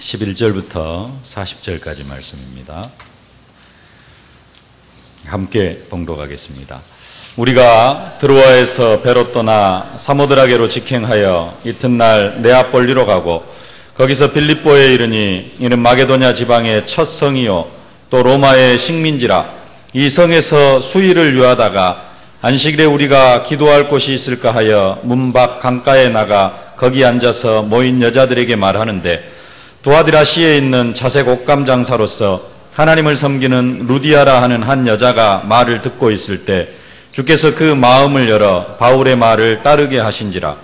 11절부터 40절까지 말씀입니다. 함께 봉독하겠습니다. 우리가 드로아에서 배로 떠나 사모드라게로 직행하여 이튿날 네아폴리로 가고 거기서 빌립보에 이르니 이는 마게도냐 지방의 첫 성이요 또 로마의 식민지라. 이 성에서 수일을 유하다가 안식일에 우리가 기도할 곳이 있을까 하여 문 밖 강가에 나가 거기 앉아서 모인 여자들에게 말하는데 두아디라시에 있는 자색 옷감 장사로서 하나님을 섬기는 루디아라 하는 한 여자가 말을 듣고 있을 때 주께서 그 마음을 열어 바울의 말을 따르게 하신지라.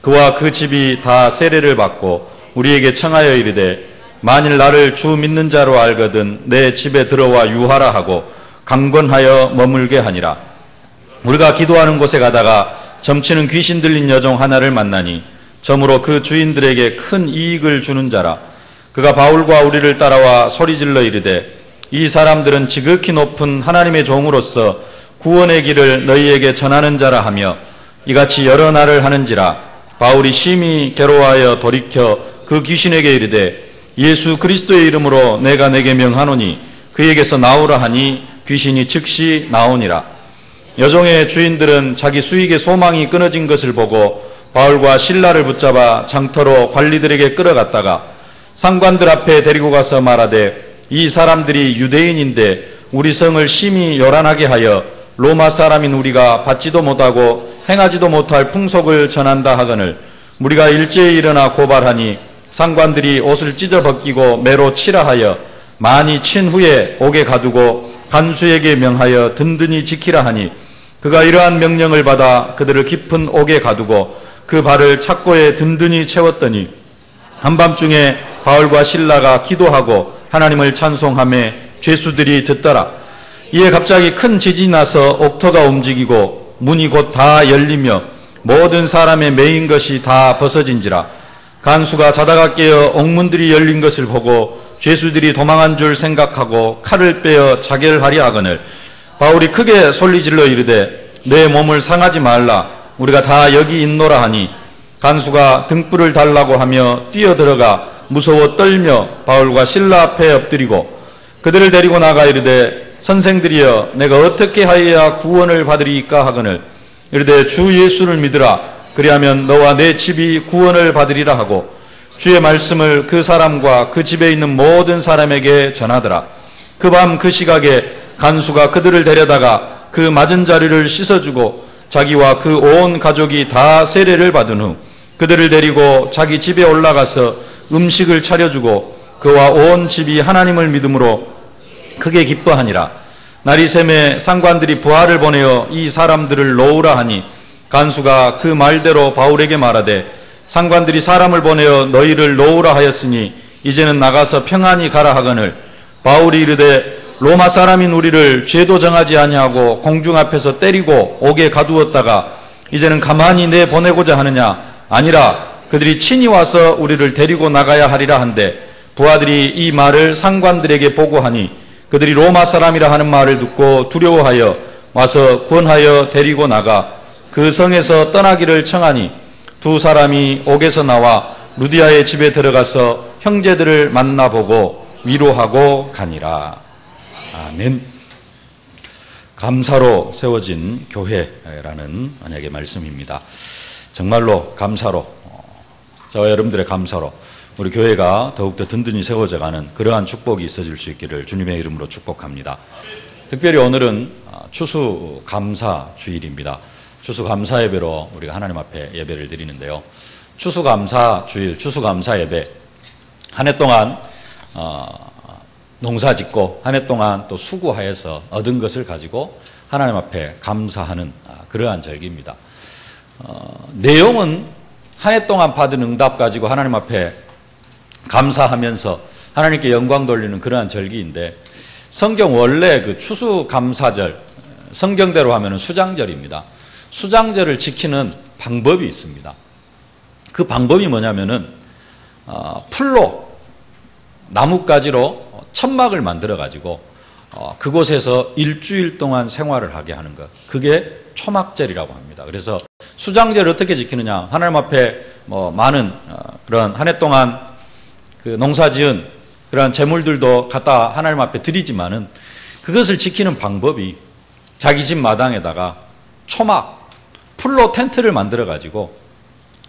그와 그 집이 다 세례를 받고 우리에게 청하여 이르되 만일 나를 주 믿는 자로 알거든 내 집에 들어와 유하라 하고 강권하여 머물게 하니라. 우리가 기도하는 곳에 가다가 점치는 귀신 들린 여종 하나를 만나니 점으로 그 주인들에게 큰 이익을 주는 자라. 그가 바울과 우리를 따라와 소리질러 이르되 이 사람들은 지극히 높은 하나님의 종으로서 구원의 길을 너희에게 전하는 자라 하며 이같이 여러 날을 하는지라. 바울이 심히 괴로워하여 돌이켜 그 귀신에게 이르되 예수 그리스도의 이름으로 내가 내게 명하노니 그에게서 나오라 하니 귀신이 즉시 나오니라. 여종의 주인들은 자기 수익의 소망이 끊어진 것을 보고 바울과 실라를 붙잡아 장터로 관리들에게 끌어갔다가 상관들 앞에 데리고 가서 말하되 이 사람들이 유대인인데 우리 성을 심히 요란하게 하여 로마 사람인 우리가 받지도 못하고 행하지도 못할 풍속을 전한다 하거늘 우리가 일제히 일어나 고발하니 상관들이 옷을 찢어 벗기고 매로 치라 하여 많이 친 후에 옥에 가두고 간수에게 명하여 든든히 지키라 하니 그가 이러한 명령을 받아 그들을 깊은 옥에 가두고 그 발을 착고에 든든히 채웠더니 한밤중에 바울과 실라가 기도하고 하나님을 찬송하며 죄수들이 듣더라. 이에 갑자기 큰 지진이 나서 옥터가 움직이고 문이 곧 다 열리며 모든 사람의 매인 것이 다 벗어진지라. 간수가 자다가 깨어 옥문들이 열린 것을 보고 죄수들이 도망한 줄 생각하고 칼을 빼어 자결하려 하거늘 바울이 크게 소리질러 이르되 내 몸을 상하지 말라. 우리가 다 여기 있노라 하니 간수가 등불을 달라고 하며 뛰어들어가 무서워 떨며 바울과 실라 앞에 엎드리고 그들을 데리고 나가 이르되 선생들이여 내가 어떻게 하여야 구원을 받으리이까 하거늘 이르되 주 예수를 믿으라. 그리하면 너와 내 집이 구원을 받으리라 하고 주의 말씀을 그 사람과 그 집에 있는 모든 사람에게 전하더라. 그 밤 그 시각에 간수가 그들을 데려다가 그 맞은 자리를 씻어주고 자기와 그 온 가족이 다 세례를 받은 후 그들을 데리고 자기 집에 올라가서 음식을 차려주고 그와 온 집이 하나님을 믿음으로 크게 기뻐하니라. 날이 새매 상관들이 부하를 보내어 이 사람들을 놓으라 하니 간수가 그 말대로 바울에게 말하되 상관들이 사람을 보내어 너희를 놓으라 하였으니 이제는 나가서 평안히 가라 하거늘 바울이 이르되 로마 사람인 우리를 죄도 정하지 아니하고 공중 앞에서 때리고 옥에 가두었다가 이제는 가만히 내보내고자 하느냐. 아니라 그들이 친히 와서 우리를 데리고 나가야 하리라 한데 부하들이 이 말을 상관들에게 보고하니 그들이 로마 사람이라 하는 말을 듣고 두려워하여 와서 권하여 데리고 나가 그 성에서 떠나기를 청하니 두 사람이 옥에서 나와 루디아의 집에 들어가서 형제들을 만나보고 위로하고 가니라. 아멘. 감사로 세워진 교회라는 언약의 말씀입니다. 정말로 감사로, 저와 여러분들의 감사로 우리 교회가 더욱더 든든히 세워져가는 그러한 축복이 있어질 수 있기를 주님의 이름으로 축복합니다. 특별히 오늘은 추수감사 주일입니다. 추수감사 예배로 우리가 하나님 앞에 예배를 드리는데요. 추수감사 주일, 추수감사 예배, 한 해 동안 농사 짓고 한 해 동안 또 수고하여서 얻은 것을 가지고 하나님 앞에 감사하는 그러한 절기입니다. 내용은 한 해 동안 받은 응답 가지고 하나님 앞에 감사하면서 하나님께 영광 돌리는 그러한 절기인데 성경 원래 그 추수감사절, 성경대로 하면 수장절입니다. 수장절을 지키는 방법이 있습니다. 그 방법이 뭐냐면은 풀로 나뭇가지로 천막을 만들어 가지고 그곳에서 일주일 동안 생활을 하게 하는 것, 그게 초막절이라고 합니다. 그래서 수장절을 어떻게 지키느냐, 하나님 앞에 많은 그런 한 해 동안 그 농사지은 그러한 재물들도 갖다 하나님 앞에 드리지만은 그것을 지키는 방법이 자기 집 마당에다가 초막, 풀로 텐트를 만들어 가지고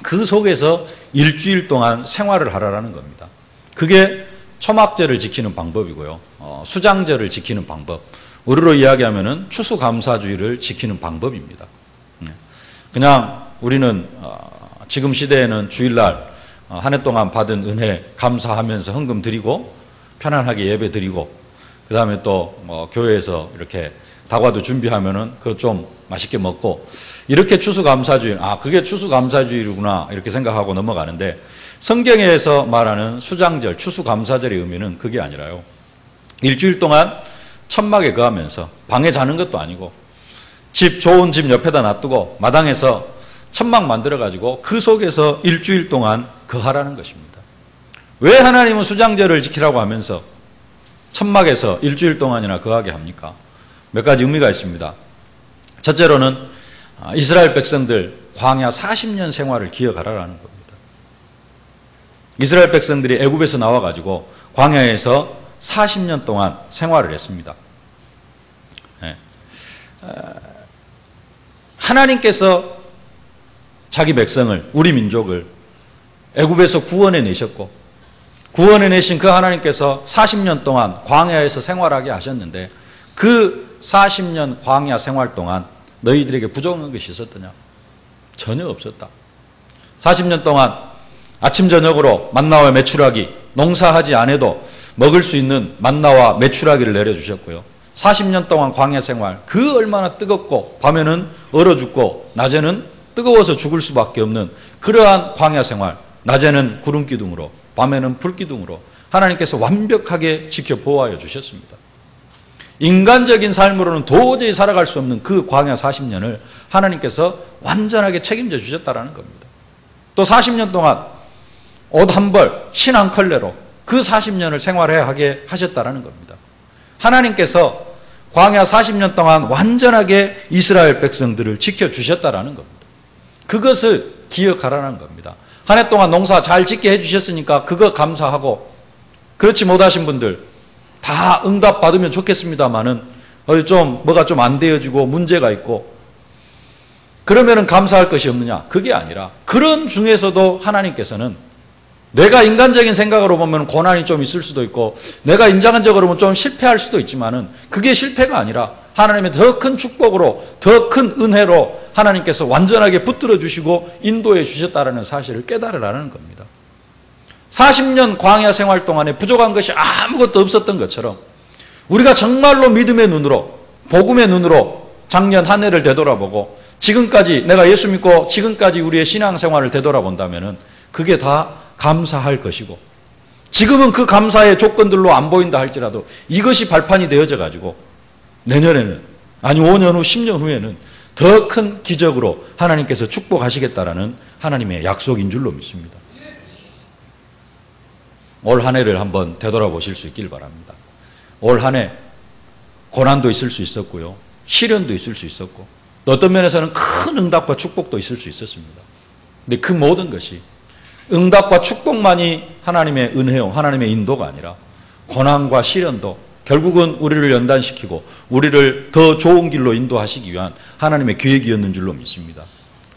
그 속에서 일주일 동안 생활을 하라는 겁니다. 그게 초막절을 지키는 방법이고요. 수장절을 지키는 방법. 우리로 이야기하면은 추수감사주의를 지키는 방법입니다. 그냥 우리는 지금 시대에는 주일날 한 해 동안 받은 은혜 감사하면서 헌금 드리고 편안하게 예배 드리고 그 다음에 또 교회에서 이렇게 다과도 준비하면은 그거 좀 맛있게 먹고 이렇게 추수감사주의, 그게 추수감사주의구나 이렇게 생각하고 넘어가는데 성경에서 말하는 수장절, 추수감사절의 의미는 그게 아니라요. 일주일 동안 천막에 거하면서 방에 자는 것도 아니고 좋은 집 옆에다 놔두고 마당에서 천막 만들어가지고 그 속에서 일주일 동안 거하라는 것입니다. 왜 하나님은 수장절을 지키라고 하면서 천막에서 일주일 동안이나 거하게 합니까? 몇 가지 의미가 있습니다. 첫째로는 이스라엘 백성들 광야 40년 생활을 기억하라는 겁니다. 이스라엘 백성들이 애굽에서 나와가지고 광야에서 40년 동안 생활을 했습니다. 하나님께서 자기 백성을, 우리 민족을 애굽에서 구원해 내셨고 구원해 내신 그 하나님께서 40년 동안 광야에서 생활하게 하셨는데 그 40년 광야 생활 동안 너희들에게 부족한 것이 있었더냐? 전혀 없었다. 40년 동안 아침 저녁으로 만나와 메추라기, 농사하지 않아도 먹을 수 있는 만나와 메추라기를 내려주셨고요. 40년 동안 광야 생활, 그 얼마나 뜨겁고 밤에는 얼어 죽고 낮에는 뜨거워서 죽을 수밖에 없는 그러한 광야 생활, 낮에는 구름 기둥으로 밤에는 불 기둥으로 하나님께서 완벽하게 지켜 보호하여 주셨습니다. 인간적인 삶으로는 도저히 살아갈 수 없는 그 광야 40년을 하나님께서 완전하게 책임져 주셨다는 겁니다. 또 40년 동안 옷 한 벌, 신 한 컬레로 그 40년을 생활해야 하게 하셨다는 겁니다. 하나님께서 광야 40년 동안 완전하게 이스라엘 백성들을 지켜주셨다는 겁니다. 그것을 기억하라는 겁니다. 한 해 동안 농사 잘 짓게 해주셨으니까 그거 감사하고 그렇지 못하신 분들 다 응답 받으면 좋겠습니다만은 뭐가 좀 안 되어지고 문제가 있고 그러면은 감사할 것이 없느냐? 그게 아니라 그런 중에서도 하나님께서는 내가 인간적인 생각으로 보면 고난이 좀 있을 수도 있고 내가 인간적으로 보면 좀 실패할 수도 있지만은 그게 실패가 아니라 하나님의 더 큰 축복으로 더 큰 은혜로 하나님께서 완전하게 붙들어 주시고 인도해 주셨다는 사실을 깨달으라는 겁니다. 40년 광야 생활 동안에 부족한 것이 아무것도 없었던 것처럼 우리가 정말로 믿음의 눈으로 복음의 눈으로 작년 한 해를 되돌아보고 지금까지 내가 예수 믿고 지금까지 우리의 신앙생활을 되돌아본다면은 그게 다 감사할 것이고 지금은 그 감사의 조건들로 안 보인다 할지라도 이것이 발판이 되어져 가지고 내년에는 아니 5년 후 10년 후에는 더 큰 기적으로 하나님께서 축복하시겠다라는 하나님의 약속인 줄로 믿습니다. 올 한 해를 한번 되돌아보실 수 있길 바랍니다. 올 한 해 고난도 있을 수 있었고요. 시련도 있을 수 있었고 또 어떤 면에서는 큰 응답과 축복도 있을 수 있었습니다. 근데 그 모든 것이 응답과 축복만이 하나님의 은혜요, 하나님의 인도가 아니라 고난과 시련도 결국은 우리를 연단시키고 우리를 더 좋은 길로 인도하시기 위한 하나님의 계획이었는 줄로 믿습니다.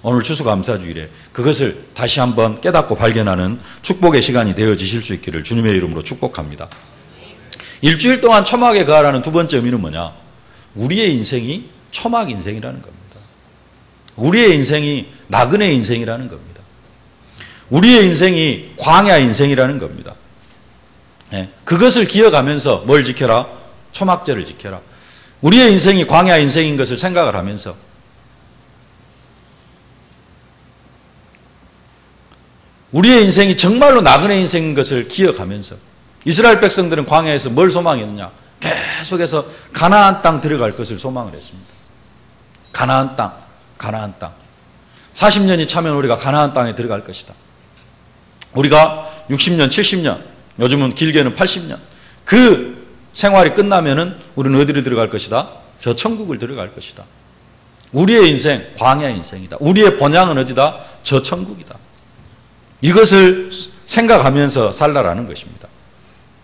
오늘 추수감사주일에 그것을 다시 한번 깨닫고 발견하는 축복의 시간이 되어지실 수 있기를 주님의 이름으로 축복합니다. 일주일 동안 초막에 거하라는 두 번째 의미는 뭐냐? 우리의 인생이 초막 인생이라는 겁니다. 우리의 인생이 나그네 인생이라는 겁니다. 우리의 인생이 광야 인생이라는 겁니다. 그것을 기억하면서 뭘 지켜라? 초막절을 지켜라. 우리의 인생이 광야 인생인 것을 생각을 하면서 우리의 인생이 정말로 나그네 인생인 것을 기억하면서 이스라엘 백성들은 광야에서 뭘 소망했느냐? 계속해서 가나안 땅 들어갈 것을 소망을 했습니다. 가나안 땅, 가나안 땅. 40년이 차면 우리가 가나안 땅에 들어갈 것이다. 우리가 60년, 70년, 요즘은 길게는 80년. 그 생활이 끝나면은 우리는 어디로 들어갈 것이다? 저 천국을 들어갈 것이다. 우리의 인생, 광야 인생이다. 우리의 본향은 어디다? 저 천국이다. 이것을 생각하면서 살라라는 것입니다.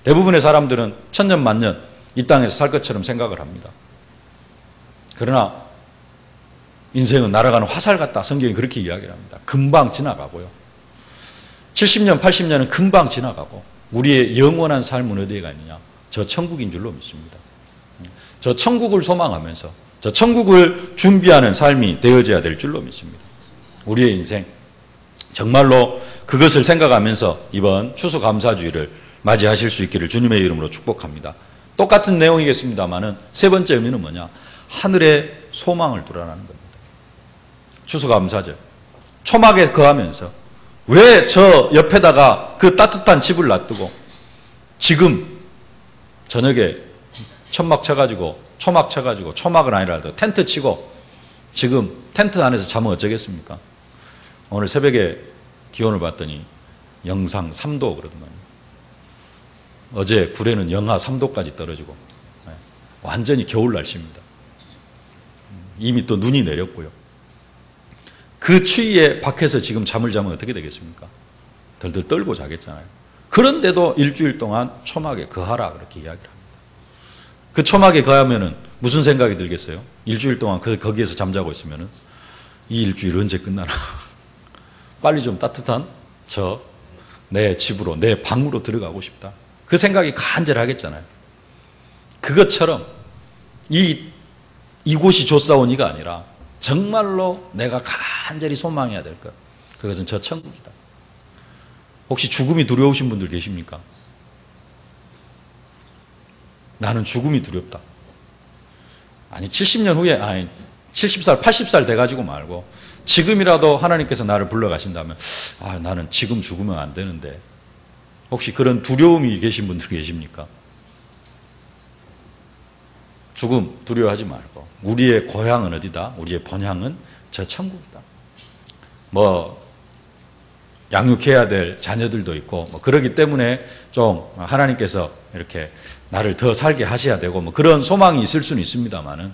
대부분의 사람들은 천년 만년 이 땅에서 살 것처럼 생각을 합니다. 그러나 인생은 날아가는 화살 같다. 성경이 그렇게 이야기를 합니다. 금방 지나가고요. 70년, 80년은 금방 지나가고 우리의 영원한 삶은 어디에 있느냐? 저 천국인 줄로 믿습니다. 저 천국을 소망하면서 저 천국을 준비하는 삶이 되어져야 될 줄로 믿습니다. 우리의 인생 정말로 그것을 생각하면서 이번 추수감사주의를 맞이하실 수 있기를 주님의 이름으로 축복합니다. 똑같은 내용이겠습니다만은 세 번째 의미는 뭐냐? 하늘에 소망을 두라는 겁니다. 추수감사절 초막에 거하면서 왜 저 옆에다가 그 따뜻한 집을 놔두고 지금 저녁에 천막 쳐가지고 초막 쳐가지고 초막은 아니라도 텐트 치고 지금 텐트 안에서 자면 어쩌겠습니까? 오늘 새벽에 기온을 봤더니 영상 3도 그러더만요. 어제 구례는 영하 3도까지 떨어지고 완전히 겨울 날씨입니다. 이미 또 눈이 내렸고요. 그 추위에 밖에서 지금 잠을 자면 어떻게 되겠습니까? 덜덜 떨고 자겠잖아요. 그런데도 일주일 동안 초막에 거하라 그렇게 이야기를 합니다. 그 초막에 거하면은 무슨 생각이 들겠어요? 일주일 동안 거기에서 잠자고 있으면은 이 일주일 언제 끝나나? 빨리 좀 따뜻한 내 집으로, 내 방으로 들어가고 싶다. 그 생각이 간절하겠잖아요. 그것처럼 이곳이 좋사오니가 아니라 정말로 내가 간절히 소망해야 될 것. 그것은 저 천국이다. 혹시 죽음이 두려우신 분들 계십니까? 나는 죽음이 두렵다. 아니 70년 후에 70살 80살 돼가지고 말고 지금이라도 하나님께서 나를 불러가신다면 나는 지금 죽으면 안 되는데 혹시 그런 두려움이 계신 분들 계십니까? 죽음 두려워하지 말고 우리의 고향은 어디다? 우리의 본향은 저 천국이다. 양육해야 될 자녀들도 있고 그러기 때문에 좀 하나님께서 이렇게 나를 더 살게 하셔야 되고 그런 소망이 있을 수는 있습니다만은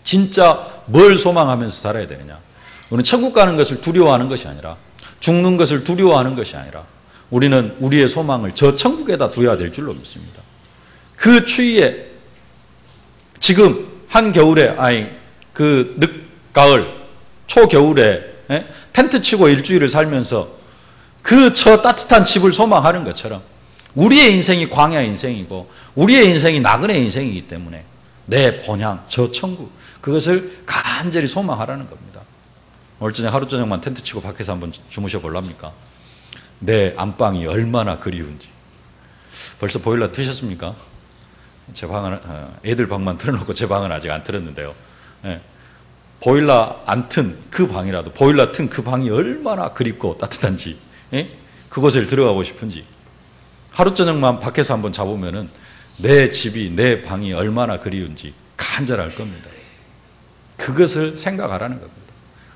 진짜 뭘 소망하면서 살아야 되느냐? 우리는 천국 가는 것을 두려워하는 것이 아니라 죽는 것을 두려워하는 것이 아니라 우리는 우리의 소망을 저 천국에다 두어야 될 줄로 믿습니다. 그 추위에 지금 한겨울에 그 늦가을 초겨울에 텐트 치고 일주일을 살면서 저 따뜻한 집을 소망하는 것처럼 우리의 인생이 광야 인생이고 우리의 인생이 나그네 인생이기 때문에 내 본향 저 천국 그것을 간절히 소망하라는 겁니다. 오늘 저녁 하루 저녁만 텐트 치고 밖에서 한번 주무셔 볼랍니까? 내 안방이 얼마나 그리운지. 벌써 보일러 트셨습니까? 제 방은 애들 방만 틀어놓고 제 방은 아직 안 틀었는데요. 보일러 안 튼 그 방이라도 보일러 튼 그 방이 얼마나 그립고 따뜻한지 그곳에 들어가고 싶은지 하루 저녁만 밖에서 한번 자보면은 내 집이 내 방이 얼마나 그리운지 간절할 겁니다. 그것을 생각하라는 겁니다.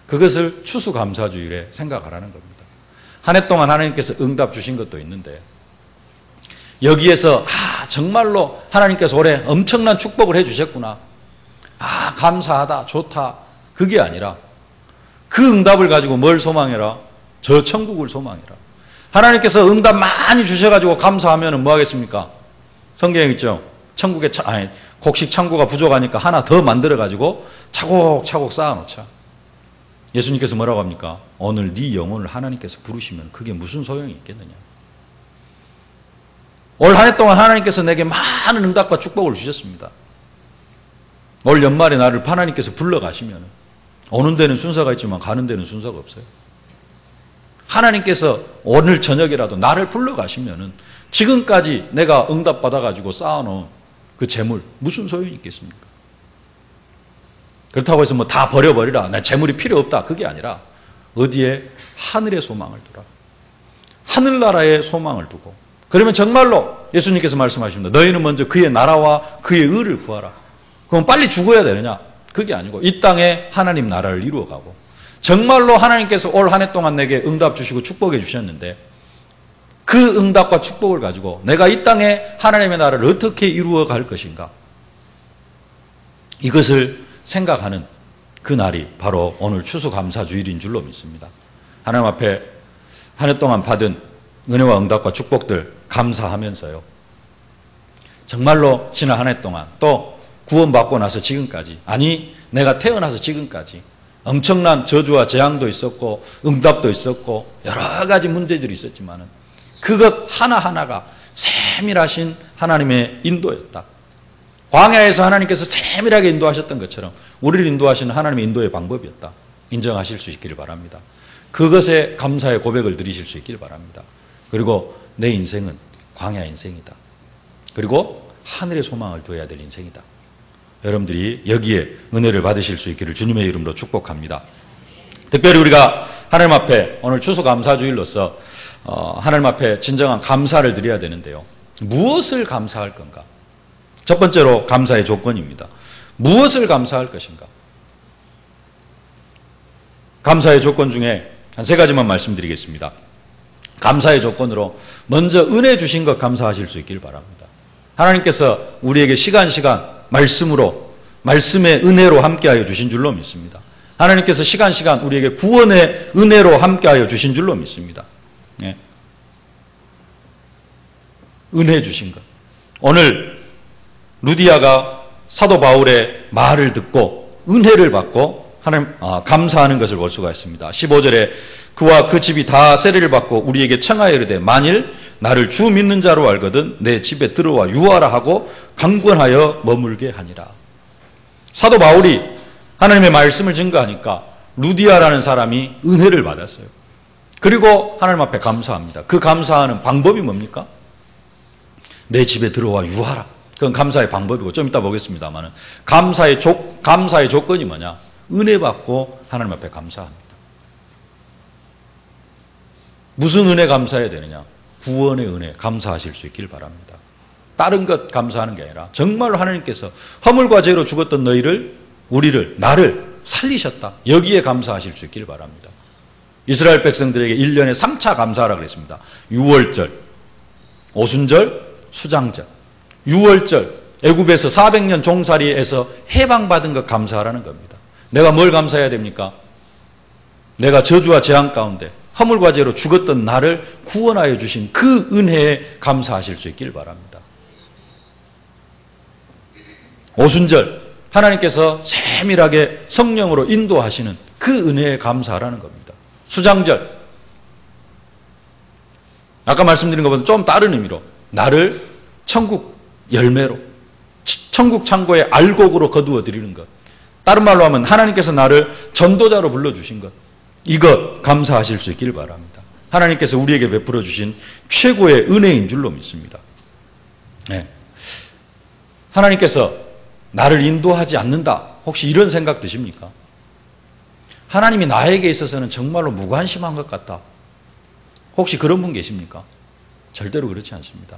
그것을 추수감사주일에 생각하라는 겁니다. 한 해 동안 하나님께서 응답 주신 것도 있는데 여기에서 정말로 하나님께서 올해 엄청난 축복을 해주셨구나. 감사하다, 좋다. 그게 아니라 그 응답을 가지고 뭘 소망해라? 저 천국을 소망해라. 하나님께서 응답 많이 주셔가지고 감사하면 뭐 하겠습니까? 성경에 있죠. 천국에 곡식 창고가 부족하니까 하나 더 만들어가지고 차곡차곡 쌓아놓자. 예수님께서 뭐라고 합니까? 오늘 네 영혼을 하나님께서 부르시면 그게 무슨 소용이 있겠느냐. 올 한 해 동안 하나님께서 내게 많은 응답과 축복을 주셨습니다. 올 연말에 나를 하나님께서 불러가시면 오는 데는 순서가 있지만 가는 데는 순서가 없어요. 하나님께서 오늘 저녁이라도 나를 불러가시면 지금까지 내가 응답받아가지고 쌓아놓은 그 재물 무슨 소용이 있겠습니까? 그렇다고 해서 다 버려버리라. 나 재물이 필요 없다. 그게 아니라 어디에? 하늘의 소망을 두라. 하늘나라의 소망을 두고 그러면 정말로 예수님께서 말씀하십니다. 너희는 먼저 그의 나라와 그의 의를 구하라. 그럼 빨리 죽어야 되느냐? 그게 아니고 이 땅에 하나님 나라를 이루어가고 정말로 하나님께서 올 한 해 동안 내게 응답 주시고 축복해 주셨는데 그 응답과 축복을 가지고 내가 이 땅에 하나님의 나라를 어떻게 이루어갈 것인가? 이것을 생각하는 그 날이 바로 오늘 추수감사주일인 줄로 믿습니다. 하나님 앞에 한 해 동안 받은 은혜와 응답과 축복들 감사하면서요. 정말로 지난 한 해 동안 또 구원받고 나서 지금까지, 아니 내가 태어나서 지금까지 엄청난 저주와 재앙도 있었고 응답도 있었고 여러 가지 문제들이 있었지만은 그것 하나하나가 세밀하신 하나님의 인도였다. 광야에서 하나님께서 세밀하게 인도하셨던 것처럼 우리를 인도하시는 하나님의 인도의 방법이었다. 인정하실 수 있기를 바랍니다. 그것에 감사의 고백을 드리실 수 있기를 바랍니다. 그리고 내 인생은 광야 인생이다. 그리고 하늘의 소망을 두어야 될 인생이다. 여러분들이 여기에 은혜를 받으실 수 있기를 주님의 이름으로 축복합니다. 특별히 우리가 하나님 앞에 오늘 추수감사주일로서 하나님 앞에 진정한 감사를 드려야 되는데요. 무엇을 감사할 건가? 첫 번째로 감사의 조건입니다. 무엇을 감사할 것인가? 감사의 조건 중에 한 세 가지만 말씀드리겠습니다. 감사의 조건으로 먼저 은혜 주신 것 감사하실 수 있길 바랍니다. 하나님께서 우리에게 시간 말씀으로, 말씀의 은혜로 함께하여 주신 줄로 믿습니다. 하나님께서 시간 우리에게 구원의 은혜로 함께하여 주신 줄로 믿습니다. 네. 은혜 주신 것. 오늘 루디아가 사도 바울의 말을 듣고 은혜를 받고 하나님 감사하는 것을 볼 수가 있습니다. 15절에 그와 그 집이 다 세례를 받고 우리에게 청하여 이르되 만일 나를 주 믿는 자로 알거든 내 집에 들어와 유하라 하고 강권하여 머물게 하니라. 사도 바울이 하나님의 말씀을 증거하니까 루디아라는 사람이 은혜를 받았어요. 그리고 하나님 앞에 감사합니다. 그 감사하는 방법이 뭡니까? 내 집에 들어와 유하라. 그건 감사의 방법이고 좀 이따 보겠습니다만 감사의 조건이 뭐냐? 은혜 받고 하나님 앞에 감사합니다. 무슨 은혜 감사해야 되느냐? 구원의 은혜 감사하실 수 있길 바랍니다. 다른 것 감사하는 게 아니라 정말로 하나님께서 허물과 죄로 죽었던 나를 살리셨다. 여기에 감사하실 수 있길 바랍니다. 이스라엘 백성들에게 1년에 3차 감사하라고 그랬습니다. 유월절, 오순절, 수장절. 유월절, 애굽에서 400년 종살이에서 해방받은 것 감사하라는 겁니다. 내가 뭘 감사해야 됩니까? 내가 저주와 재앙 가운데 허물과 죄로 죽었던 나를 구원하여 주신 그 은혜에 감사하실 수 있길 바랍니다. 오순절, 하나님께서 세밀하게 성령으로 인도하시는 그 은혜에 감사하라는 겁니다. 수장절, 아까 말씀드린 것보다 좀 다른 의미로 나를 천국 열매로, 천국 창고에 알곡으로 거두어 드리는 것. 다른 말로 하면 하나님께서 나를 전도자로 불러주신 것. 이것 감사하실 수 있기를 바랍니다. 하나님께서 우리에게 베풀어 주신 최고의 은혜인 줄로 믿습니다. 네. 하나님께서 나를 인도하지 않는다. 혹시 이런 생각 드십니까? 하나님이 나에게 있어서는 정말로 무관심한 것 같다. 혹시 그런 분 계십니까? 절대로 그렇지 않습니다.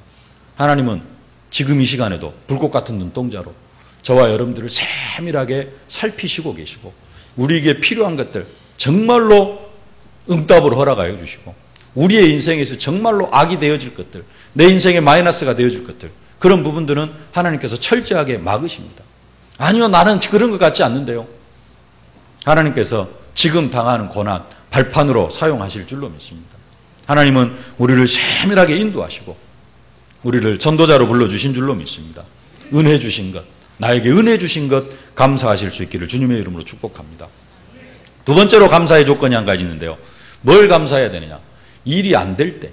하나님은 지금 이 시간에도 불꽃 같은 눈동자로 저와 여러분들을 세밀하게 살피시고 계시고 우리에게 필요한 것들 정말로 응답으로 허락하여 주시고 우리의 인생에서 정말로 악이 되어질 것들, 내 인생의 마이너스가 되어질 것들, 그런 부분들은 하나님께서 철저하게 막으십니다. 아니요, 나는 그런 것 같지 않는데요. 하나님께서 지금 당하는 고난 발판으로 사용하실 줄로 믿습니다. 하나님은 우리를 세밀하게 인도하시고 우리를 전도자로 불러주신 줄로 믿습니다. 은혜 주신 것, 나에게 은혜 주신 것 감사하실 수 있기를 주님의 이름으로 축복합니다. 두 번째로 감사의 조건이 한 가지 있는데요. 뭘 감사해야 되느냐? 일이 안 될 때.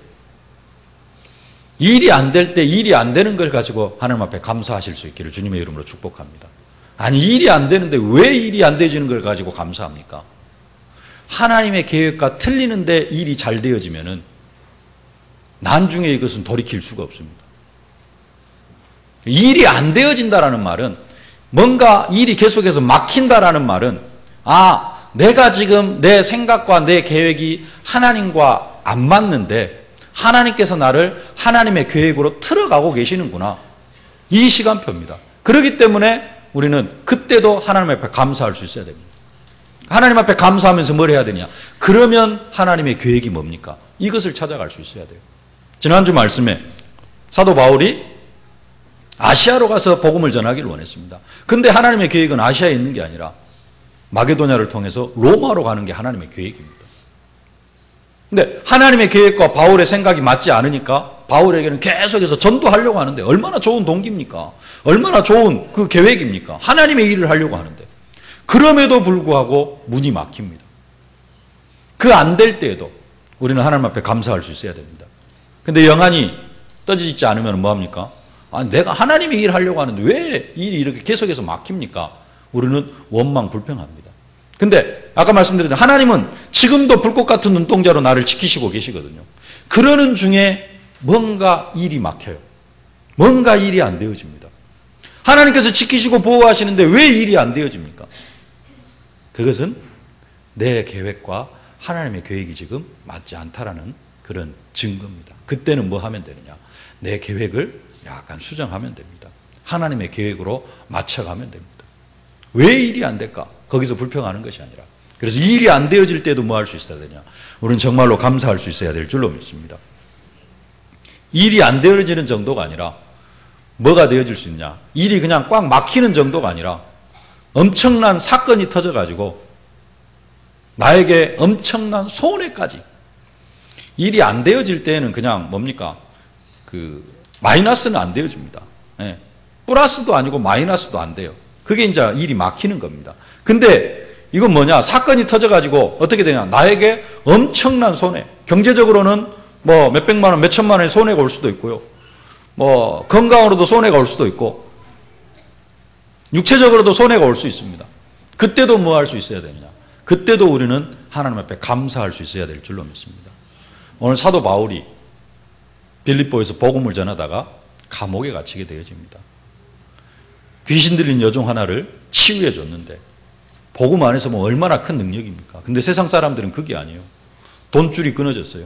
일이 안 될 때 일이 안 되는 걸 가지고 하나님 앞에 감사하실 수 있기를 주님의 이름으로 축복합니다. 아니, 일이 안 되는데 왜 일이 안 되지는 걸 가지고 감사합니까? 하나님의 계획과 틀리는데 일이 잘 되어지면은 나중에 이것은 돌이킬 수가 없습니다. 일이 안 되어진다라는 말은 뭔가 일이 계속해서 막힌다라는 말은 내가 지금 내 생각과 내 계획이 하나님과 안 맞는데 하나님께서 나를 하나님의 계획으로 틀어가고 계시는구나. 이 시간표입니다. 그렇기 때문에 우리는 그때도 하나님 앞에 감사할 수 있어야 됩니다. 하나님 앞에 감사하면서 뭘 해야 되냐? 그러면 하나님의 계획이 뭡니까? 이것을 찾아갈 수 있어야 돼요. 지난주 말씀에 사도 바울이 아시아로 가서 복음을 전하기를 원했습니다. 근데 하나님의 계획은 아시아에 있는 게 아니라 마게도냐를 통해서 로마로 가는 게 하나님의 계획입니다. 근데 하나님의 계획과 바울의 생각이 맞지 않으니까 바울에게는 계속해서 전도하려고 하는데 얼마나 좋은 동기입니까? 얼마나 좋은 그 계획입니까? 하나님의 일을 하려고 하는데 그럼에도 불구하고 문이 막힙니다. 그 안 될 때에도 우리는 하나님 앞에 감사할 수 있어야 됩니다. 근데 영안이 떠지지 않으면 뭐합니까? 내가 하나님의 일을 하려고 하는데 왜 일이 이렇게 계속해서 막힙니까? 우리는 원망 불평합니다. 근데 아까 말씀드렸죠. 하나님은 지금도 불꽃 같은 눈동자로 나를 지키시고 계시거든요. 그러는 중에 뭔가 일이 막혀요. 뭔가 일이 안 되어집니다. 하나님께서 지키시고 보호하시는데 왜 일이 안 되어집니까? 그것은 내 계획과 하나님의 계획이 지금 맞지 않다라는 그런 증거입니다. 그때는 뭐 하면 되느냐? 내 계획을 약간 수정하면 됩니다. 하나님의 계획으로 맞춰가면 됩니다. 왜 일이 안 될까? 거기서 불평하는 것이 아니라. 그래서 일이 안 되어질 때도 뭐 할 수 있어야 되냐? 우리는 정말로 감사할 수 있어야 될 줄로 믿습니다. 일이 안 되어지는 정도가 아니라 뭐가 되어질 수 있냐? 일이 그냥 꽉 막히는 정도가 아니라 엄청난 사건이 터져가지고 나에게 엄청난 손해까지. 일이 안 되어질 때는 그냥 뭡니까? 마이너스는 안 되어집니다. 예. 플러스도 아니고 마이너스도 안 돼요. 그게 이제 일이 막히는 겁니다. 근데 이건 뭐냐? 사건이 터져가지고 어떻게 되냐? 나에게 엄청난 손해. 경제적으로는 뭐 몇백만 원, 몇천만 원의 손해가 올 수도 있고요. 뭐 건강으로도 손해가 올 수도 있고 육체적으로도 손해가 올 수 있습니다. 그때도 뭐 할 수 있어야 되느냐? 그때도 우리는 하나님 앞에 감사할 수 있어야 될 줄로 믿습니다. 오늘 사도 바울이 빌립보에서 복음을 전하다가 감옥에 갇히게 되어집니다. 귀신 들린 여종 하나를 치유해 줬는데 복음 안에서 뭐 얼마나 큰 능력입니까? 근데 세상 사람들은 그게 아니에요. 돈줄이 끊어졌어요.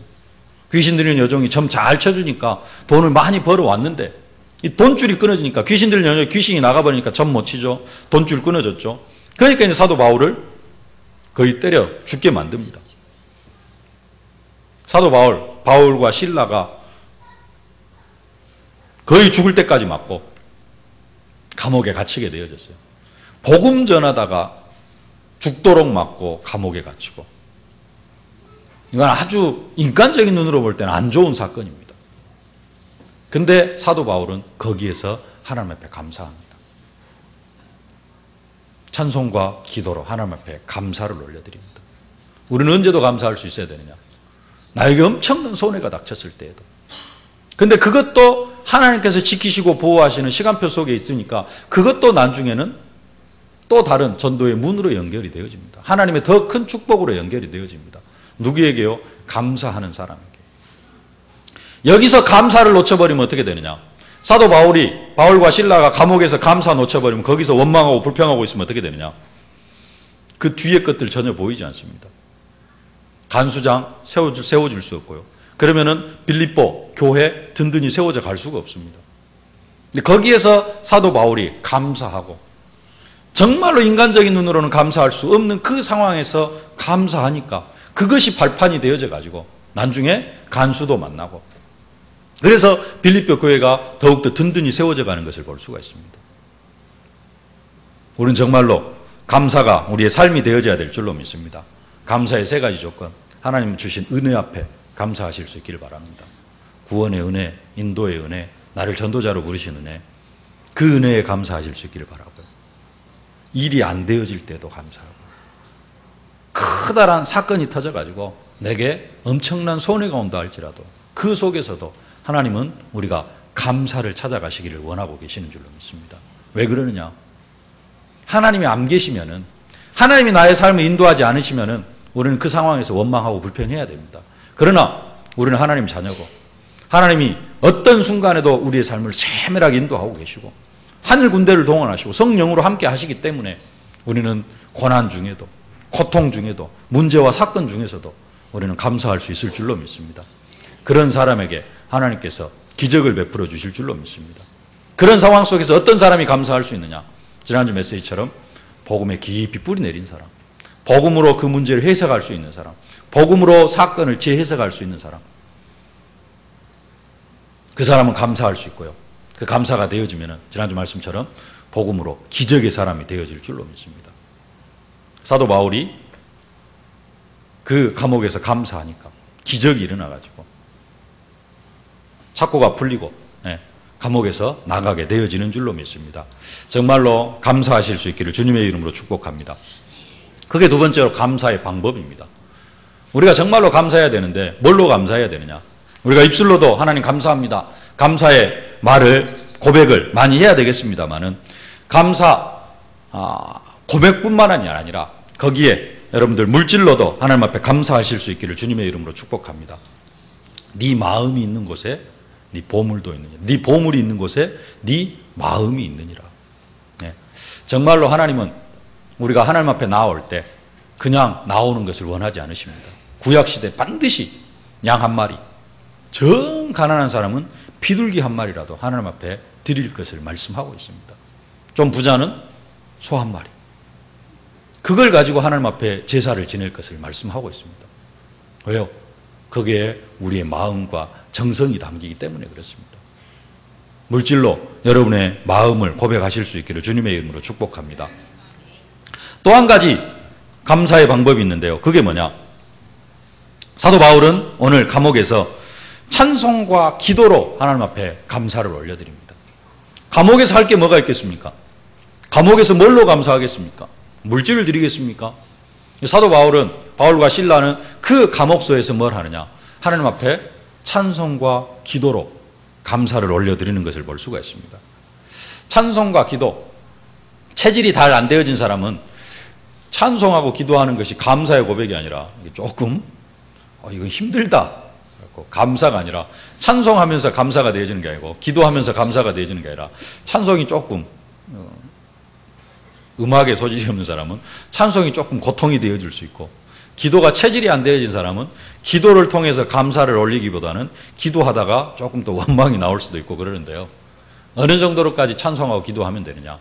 귀신 들린 여종이 점 잘 쳐주니까 돈을 많이 벌어왔는데 이 돈줄이 끊어지니까 귀신 들린 여종이 귀신이 나가버리니까 점 못 치죠. 돈줄 끊어졌죠. 그러니까 이제 사도 바울을 거의 때려 죽게 만듭니다. 사도 바울과 실라가 거의 죽을 때까지 맞고 감옥에 갇히게 되어졌어요. 복음 전하다가 죽도록 맞고 감옥에 갇히고 이건 아주 인간적인 눈으로 볼 때는 안 좋은 사건입니다. 근데 사도 바울은 거기에서 하나님 앞에 감사합니다. 찬송과 기도로 하나님 앞에 감사를 올려드립니다. 우리는 언제도 감사할 수 있어야 되느냐? 나에게 엄청난 손해가 닥쳤을 때에도. 근데 그것도 하나님께서 지키시고 보호하시는 시간표 속에 있으니까 그것도 나중에는 또 다른 전도의 문으로 연결이 되어집니다. 하나님의 더 큰 축복으로 연결이 되어집니다. 누구에게요? 감사하는 사람에게. 여기서 감사를 놓쳐버리면 어떻게 되느냐? 사도 바울과 실라가 감옥에서 감사 놓쳐버리면 거기서 원망하고 불평하고 있으면 어떻게 되느냐? 그 뒤에 것들 전혀 보이지 않습니다. 간수장 세워줄 수 없고요. 그러면은 빌립보 교회 든든히 세워져 갈 수가 없습니다. 근데 거기에서 사도 바울이 감사하고 정말로 인간적인 눈으로는 감사할 수 없는 그 상황에서 감사하니까 그것이 발판이 되어져 가지고 나중에 간수도 만나고 그래서 빌립보 교회가 더욱더 든든히 세워져 가는 것을 볼 수가 있습니다. 우리는 정말로 감사가 우리의 삶이 되어져야 될 줄로 믿습니다. 감사의 세 가지 조건. 하나님 주신 은혜 앞에 감사하실 수 있기를 바랍니다. 구원의 은혜, 인도의 은혜, 나를 전도자로 부르신 은혜, 그 은혜에 감사하실 수 있기를 바라고요. 일이 안 되어질 때도 감사하고 커다란 사건이 터져가지고 내게 엄청난 손해가 온다 할지라도 그 속에서도 하나님은 우리가 감사를 찾아가시기를 원하고 계시는 줄로 믿습니다. 왜 그러느냐? 하나님이 안 계시면은 하나님이 나의 삶을 인도하지 않으시면은 우리는 그 상황에서 원망하고 불평해야 됩니다. 그러나 우리는 하나님 자녀고 하나님이 어떤 순간에도 우리의 삶을 세밀하게 인도하고 계시고 하늘 군대를 동원하시고 성령으로 함께 하시기 때문에 우리는 고난 중에도 고통 중에도 문제와 사건 중에서도 우리는 감사할 수 있을 줄로 믿습니다. 그런 사람에게 하나님께서 기적을 베풀어 주실 줄로 믿습니다. 그런 상황 속에서 어떤 사람이 감사할 수 있느냐? 지난주 메시지처럼 복음에 깊이 뿌리 내린 사람, 복음으로 그 문제를 해석할 수 있는 사람, 복음으로 사건을 재해석할 수 있는 사람, 그 사람은 감사할 수 있고요. 그 감사가 되어지면 지난주 말씀처럼 복음으로 기적의 사람이 되어질 줄로 믿습니다. 사도 바울이 그 감옥에서 감사하니까 기적이 일어나가지고 착고가 풀리고 감옥에서 나가게 되어지는 줄로 믿습니다. 정말로 감사하실 수 있기를 주님의 이름으로 축복합니다. 그게 두 번째로 감사의 방법입니다. 우리가 정말로 감사해야 되는데 뭘로 감사해야 되느냐? 우리가 입술로도 하나님 감사합니다. 감사의 말을 고백을 많이 해야 되겠습니다만은 감사 고백뿐만이 아니라 거기에 여러분들 물질로도 하나님 앞에 감사하실 수 있기를 주님의 이름으로 축복합니다. 네 마음이 있는 곳에 네 보물도 있느니라. 네 보물이 있는 곳에 네 마음이 있느니라. 정말로 하나님은 우리가 하나님 앞에 나올 때 그냥 나오는 것을 원하지 않으십니다. 구약시대 반드시 양 한 마리, 정 가난한 사람은 비둘기 한 마리라도 하나님 앞에 드릴 것을 말씀하고 있습니다. 좀 부자는 소 한 마리. 그걸 가지고 하나님 앞에 제사를 지낼 것을 말씀하고 있습니다. 왜요? 거기에 우리의 마음과 정성이 담기기 때문에 그렇습니다. 물질로 여러분의 마음을 고백하실 수 있기를 주님의 이름으로 축복합니다. 또 한 가지 감사의 방법이 있는데요. 그게 뭐냐? 사도 바울은 오늘 감옥에서 찬송과 기도로 하나님 앞에 감사를 올려드립니다. 감옥에서 할 게 뭐가 있겠습니까? 감옥에서 뭘로 감사하겠습니까? 물질을 드리겠습니까? 사도 바울은, 바울과 신라는 그 감옥소에서 뭘 하느냐? 하나님 앞에 찬송과 기도로 감사를 올려드리는 것을 볼 수가 있습니다. 찬송과 기도, 체질이 잘 안 되어진 사람은 찬송하고 기도하는 것이 감사의 고백이 아니라 조금 이건 힘들다. 감사가 아니라 찬송하면서 감사가 되어지는 게 아니고 기도하면서 감사가 되어지는 게 아니라 찬송이 조금 음악에 소질이 없는 사람은 찬송이 조금 고통이 되어질 수 있고 기도가 체질이 안 되어진 사람은 기도를 통해서 감사를 올리기보다는 기도하다가 조금 더 원망이 나올 수도 있고 그러는데요. 어느 정도로까지 찬송하고 기도하면 되느냐?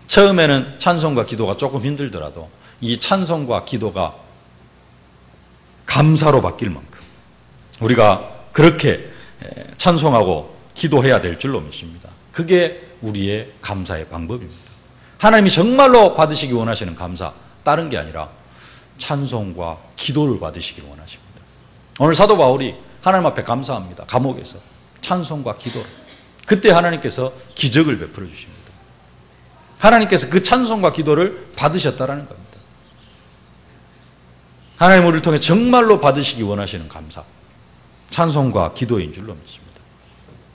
처음에는 찬송과 기도가 조금 힘들더라도 이 찬송과 기도가 감사로 바뀔 만큼 우리가 그렇게 찬송하고 기도해야 될 줄로 믿습니다. 그게 우리의 감사의 방법입니다. 하나님이 정말로 받으시기 원하시는 감사, 다른 게 아니라 찬송과 기도를 받으시기 원하십니다. 오늘 사도 바울이 하나님 앞에 감사합니다. 감옥에서 찬송과 기도로. 그때 하나님께서 기적을 베풀어 주십니다. 하나님께서 그 찬송과 기도를 받으셨다라는 겁니다. 하나님 우리를 통해 정말로 받으시기 원하시는 감사, 찬송과 기도인 줄로 믿습니다.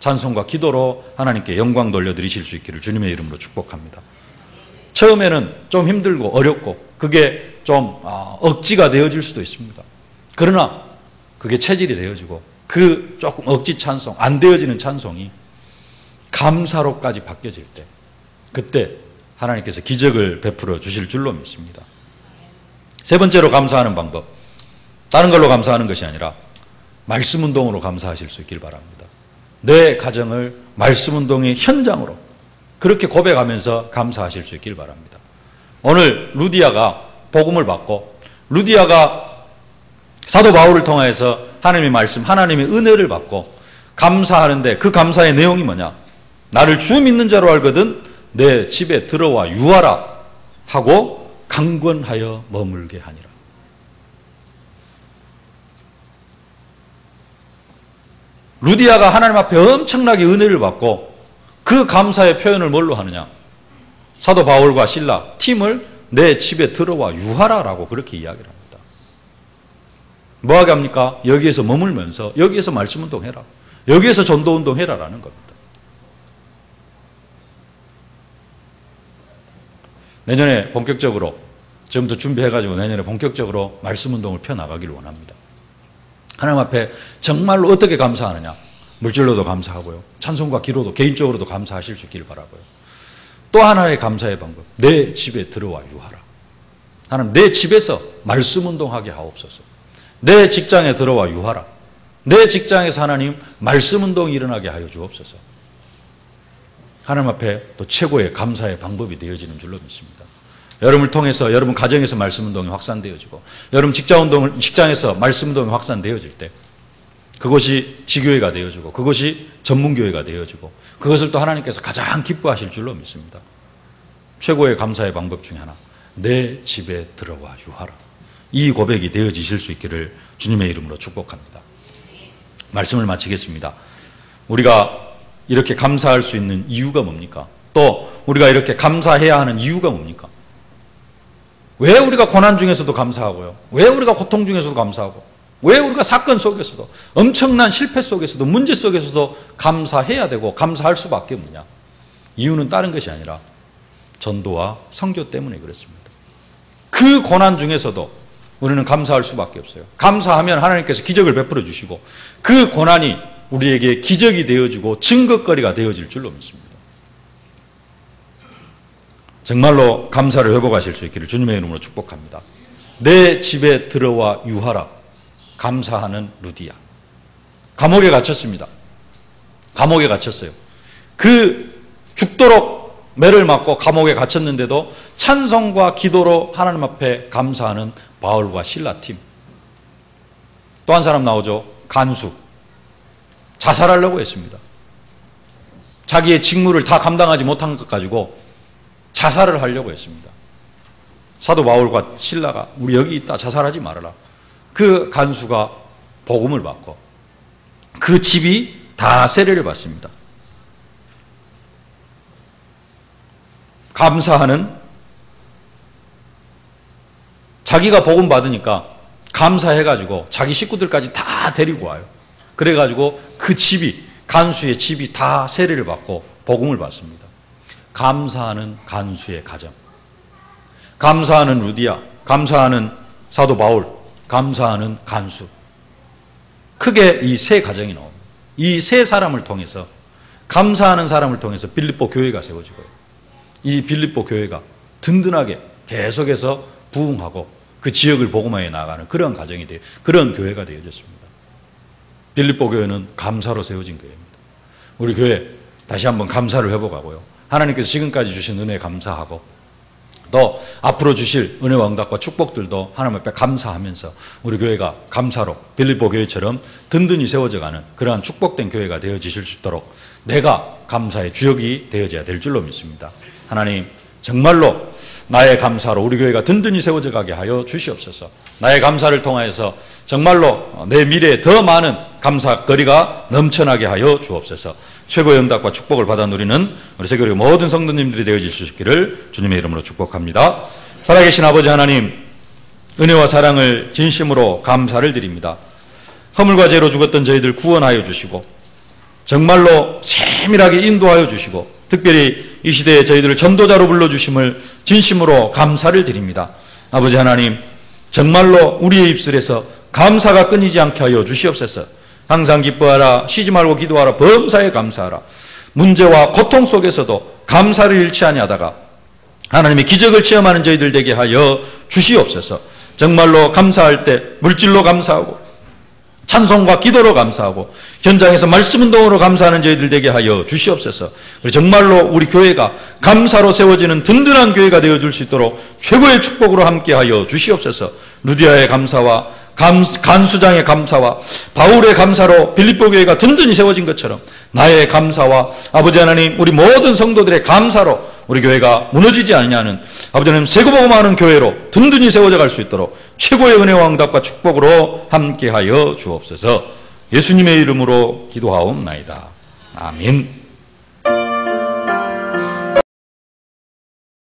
찬송과 기도로 하나님께 영광 돌려드리실 수 있기를 주님의 이름으로 축복합니다. 처음에는 좀 힘들고 어렵고 그게 좀 억지가 되어질 수도 있습니다. 그러나 그게 체질이 되어지고 그 조금 억지 찬송, 안 되어지는 찬송이 감사로까지 바뀌어질 때 그때 하나님께서 기적을 베풀어 주실 줄로 믿습니다. 세 번째로 감사하는 방법, 다른 걸로 감사하는 것이 아니라 말씀 운동으로 감사하실 수 있길 바랍니다. 내 가정을 말씀 운동의 현장으로 그렇게 고백하면서 감사하실 수 있길 바랍니다. 오늘 루디아가 복음을 받고 루디아가 사도 바울을 통해서 하나님의 말씀, 하나님의 은혜를 받고 감사하는데 그 감사의 내용이 뭐냐? 나를 주 믿는 자로 알거든 내 집에 들어와 유하라 하고 강권하여 머물게 하니라. 루디아가 하나님 앞에 엄청나게 은혜를 받고 그 감사의 표현을 뭘로 하느냐? 사도 바울과 신라 팀을 내 집에 들어와 유하라라고 그렇게 이야기를 합니다. 뭐하게 합니까? 여기에서 머물면서 여기에서 말씀 운동해라. 여기에서 전도 운동해라라는 겁니다. 내년에 본격적으로 지금부터 준비해가지고 내년에 본격적으로 말씀 운동을 펴나가기를 원합니다. 하나님 앞에 정말로 어떻게 감사하느냐? 물질로도 감사하고요. 찬송과 기도도 개인적으로도 감사하실 수 있기를 바라고요. 또 하나의 감사의 방법, 내 집에 들어와 유하라. 하나님 내 집에서 말씀 운동하게 하옵소서. 내 직장에 들어와 유하라. 내 직장에서 하나님 말씀 운동이 일어나게 하여 주옵소서. 하나님 앞에 또 최고의 감사의 방법이 되어지는 줄로 믿습니다. 여러분을 통해서 여러분 가정에서 말씀 운동이 확산되어지고 여러분 직장에서 말씀 운동이 확산되어질 때 그것이 지교회가 되어지고 그것이 전문교회가 되어지고 그것을 또 하나님께서 가장 기뻐하실 줄로 믿습니다. 최고의 감사의 방법 중에 하나, 내 집에 들어와 유하라. 이 고백이 되어지실 수 있기를 주님의 이름으로 축복합니다. 말씀을 마치겠습니다. 우리가 이렇게 감사할 수 있는 이유가 뭡니까? 또 우리가 이렇게 감사해야 하는 이유가 뭡니까? 왜 우리가 고난 중에서도 감사하고요? 왜 우리가 고통 중에서도 감사하고? 왜 우리가 사건 속에서도 엄청난 실패 속에서도 문제 속에서도 감사해야 되고 감사할 수밖에 없느냐? 이유는 다른 것이 아니라 전도와 선교 때문에 그렇습니다. 그 고난 중에서도 우리는 감사할 수밖에 없어요. 감사하면 하나님께서 기적을 베풀어 주시고 그 고난이 우리에게 기적이 되어지고 증거거리가 되어질 줄로 믿습니다. 정말로 감사를 회복하실 수 있기를 주님의 이름으로 축복합니다. 내 집에 들어와 유하라. 감사하는 루디아. 감옥에 갇혔습니다. 감옥에 갇혔어요. 그 죽도록 매를 맞고 감옥에 갇혔는데도 찬송과 기도로 하나님 앞에 감사하는 바울과 실라 팀. 또 한 사람 나오죠. 간수. 자살하려고 했습니다. 자기의 직무를 다 감당하지 못한 것 가지고 자살을 하려고 했습니다. 사도 바울과 실라가 우리 여기 있다 자살하지 말아라. 그 간수가 복음을 받고 그 집이 다 세례를 받습니다. 감사하는 자기가 복음 받으니까 감사해가지고 자기 식구들까지 다 데리고 와요. 그래가지고 그 집이 간수의 집이 다 세례를 받고 복음을 받습니다. 감사하는 간수의 가정, 감사하는 루디아, 감사하는 사도 바울, 감사하는 간수. 크게 이 세 가정이 나옵니다. 이 세 사람을 통해서 감사하는 사람을 통해서 빌립보 교회가 세워지고요. 이 빌립보 교회가 든든하게 계속해서 부흥하고 그 지역을 복음화해 나가는 그런 가정이 돼요. 그런 교회가 되어졌습니다. 빌립보 교회는 감사로 세워진 교회입니다. 우리 교회 다시 한번 감사를 회복하고요. 하나님께서 지금까지 주신 은혜 감사하고 또 앞으로 주실 은혜와 응답과 축복들도 하나님 앞에 감사하면서 우리 교회가 감사로 빌립보 교회처럼 든든히 세워져가는 그러한 축복된 교회가 되어지실 수 있도록 내가 감사의 주역이 되어져야 될 줄로 믿습니다. 하나님 정말로 나의 감사로 우리 교회가 든든히 세워져 가게 하여 주시옵소서. 나의 감사를 통하여서 정말로 내 미래에 더 많은 감사거리가 넘쳐나게 하여 주옵소서. 최고의 응답과 축복을 받아 누리는 우리 세교회 모든 성도님들이 되어질 수 있기를 주님의 이름으로 축복합니다. 살아계신 아버지 하나님, 은혜와 사랑을 진심으로 감사를 드립니다. 허물과 죄로 죽었던 저희들 구원하여 주시고 정말로 세밀하게 인도하여 주시고 특별히 이 시대에 저희들을 전도자로 불러주심을 진심으로 감사를 드립니다. 아버지 하나님, 정말로 우리의 입술에서 감사가 끊이지 않게 하여 주시옵소서. 항상 기뻐하라, 쉬지 말고 기도하라, 범사에 감사하라. 문제와 고통 속에서도 감사를 잃지 아니하다가 하나님의 기적을 체험하는 저희들 되게 하여 주시옵소서. 정말로 감사할 때 물질로 감사하고 찬송과 기도로 감사하고 현장에서 말씀 운동으로 감사하는 저희들 되게 하여 주시옵소서. 정말로 우리 교회가 감사로 세워지는 든든한 교회가 되어줄 수 있도록 최고의 축복으로 함께하여 주시옵소서. 루디아의 감사와 간수장의 감사와 바울의 감사로 빌립보 교회가 든든히 세워진 것처럼 나의 감사와 아버지 하나님 우리 모든 성도들의 감사로 우리 교회가 무너지지 않냐는 아버지 하나님 세고복음하는 교회로 든든히 세워져 갈 수 있도록 최고의 은혜와 응답과 축복으로 함께하여 주옵소서. 예수님의 이름으로 기도하옵나이다. 아멘.